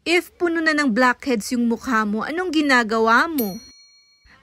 If puno na ng blackheads yung mukha mo, anong ginagawa mo?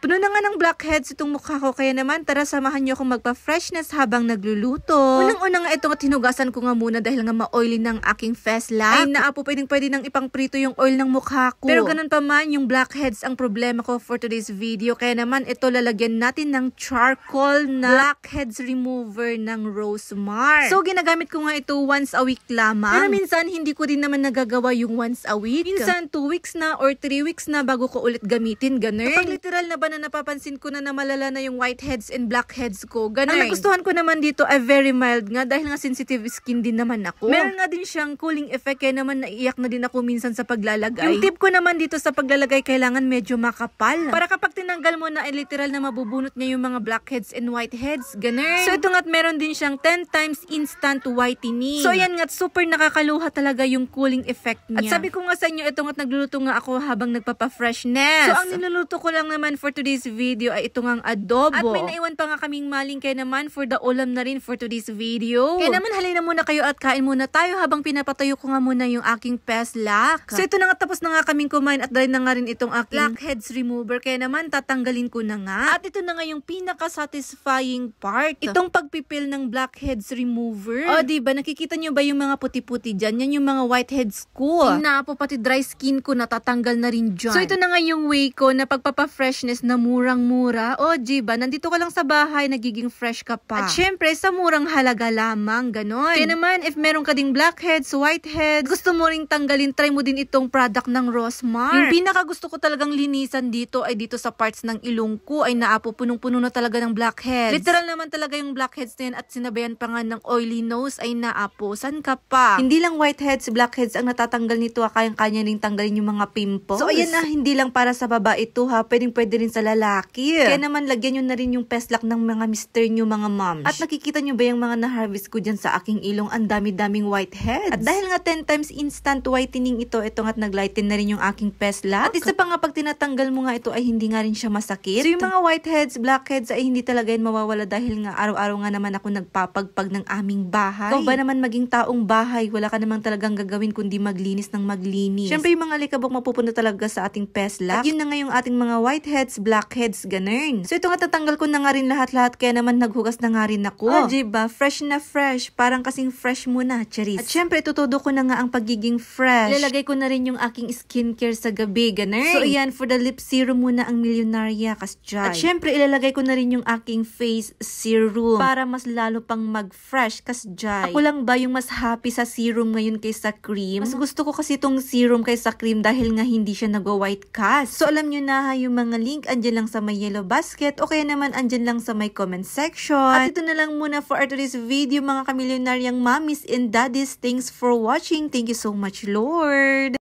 Puno na nga ng blackheads itong mukha ko, kaya naman tara samahan niyo akong magpa-freshness habang nagluluto. Unang-una nga ito nga tinugasan ko nga muna dahil nga ma-oily ng aking face lock. Ay naapo, pwede nang ipang-prito yung oil ng mukha ko. Pero ganun pa man, yung blackheads ang problema ko for today's video. Kaya naman ito lalagyan natin ng charcoal na blackheads remover ng Rosemar. So ginagamit ko nga ito once a week lamang. Pero minsan hindi ko din naman nagagawa yung once a week. Minsan 2 weeks na or 3 weeks na bago ko ulit gamitin, ganun. Kapag literal na ba na napapansin ko na malala na yung whiteheads and blackheads ko, ganun. Ang nagustuhan ko naman dito ay very mild nga dahil nga sensitive skin din naman ako. Meron nga din siyang cooling effect kaya naman naiiyak na din ako minsan sa paglalagay. Yung tip ko naman dito sa paglalagay, kailangan medyo makapal. Para kapag tinanggal mo na ay literal na mabubunot niya yung mga blackheads and whiteheads, ganun. So ito nga't meron din siyang 10 times instant whitening. So yan nga't super nakakaluha talaga yung cooling effect niya. At sabi ko nga sa inyo, ito nga't nagluluto nga ako habang nagpapa-freshness. So ang niluluto ko lang naman for today's video ay ito ngang adobo. At may naiwan pa nga kaming maling, kaya naman for the ulam na rin for today's video. Kaya naman halina muna kayo at kain muna tayo habang pinapatayo ko nga muna yung aking face lock. So ito na nga, tapos na nga kaming kumain at dahil na nga rin itong aking blackheads remover, kaya naman tatanggalin ko na nga. At ito na nga yung pinaka-satisfying part. Itong pagpipil ng blackheads remover. O diba, nakikita nyo ba yung mga puti-puti dyan? Yan yung mga whiteheads ko. Na po, pati dry skin ko natatanggal na rin dyan. So ito na nga yung way ko na pagpapa-freshness na murang-mura. O diba, nandito ka lang sa bahay, nagiging fresh ka pa. At syempre, sa murang halaga lamang, ganon. Kaya naman, if meron ka ding blackheads, whiteheads, gusto mo ring tanggalin, try mo din itong product ng Rosemar. Yung pinaka gusto ko talagang linisan dito ay dito sa parts ng ilong ko ay naapo, punong-puno na talaga ng blackheads. Literal naman talaga yung blackheads na yan at sinabayan pa nga ng oily nose ay naapo. San ka pa? Hindi lang whiteheads, blackheads ang natatanggal nito, kayang-kanya rin tanggalin yung mga pimples. So ayan na, hindi lang para sa babae ito ha, pwede rin sa lalaki. Kaya naman lagyan nyo na rin yung peslak ng mga mister nyo, mga moms. At nakikita nyo ba yung mga na-harvest ko dyan sa aking ilong? Ang dami-daming whiteheads. At dahil nga 10 times instant whitening ito nga't naglighten na rin yung aking peslak. At isa pa nga, pag tinatanggal mo nga ito ay hindi nga rin siya masakit. So yung mga whiteheads, blackheads ay hindi talaga yan mawawala dahil nga araw-araw nga naman ako nagpapagpag ng aming bahay. Ikaw ba naman maging taong bahay, wala ka namang talagang gagawin kundi maglinis ng maglinis. Syempre yung mga alikabok mapupunta talaga sa ating peslak. At yun na nga yung ating mga whiteheads, blackheads, ganun. So ito nga, tatanggal ko na nga rin lahat-lahat, kaya naman naghugas na nga rin ako. O diba, fresh na fresh, parang kasing fresh muna, charis. At syempre, tutudo ko na nga ang pagiging fresh. Ilalagay ko na rin yung aking skincare sa gabi, ganun. So ayan, for the lip serum muna ang Millionaria Kasjay. At syempre, ilalagay ko na rin yung aking face serum para mas lalo pang mag-fresh, Kasjay. Ako lang ba yung mas happy sa serum ngayon kaysa cream? Mas gusto ko kasi itong serum kaysa cream dahil nga hindi siya nag-white cast. So alam nyo na ha, yung mga link andyan lang sa may yellow basket o kaya naman andyan lang sa may comment section. At ito na lang muna for today's video, mga kamilyonaryang mommies and daddies. Thanks for watching. Thank you so much, Lord.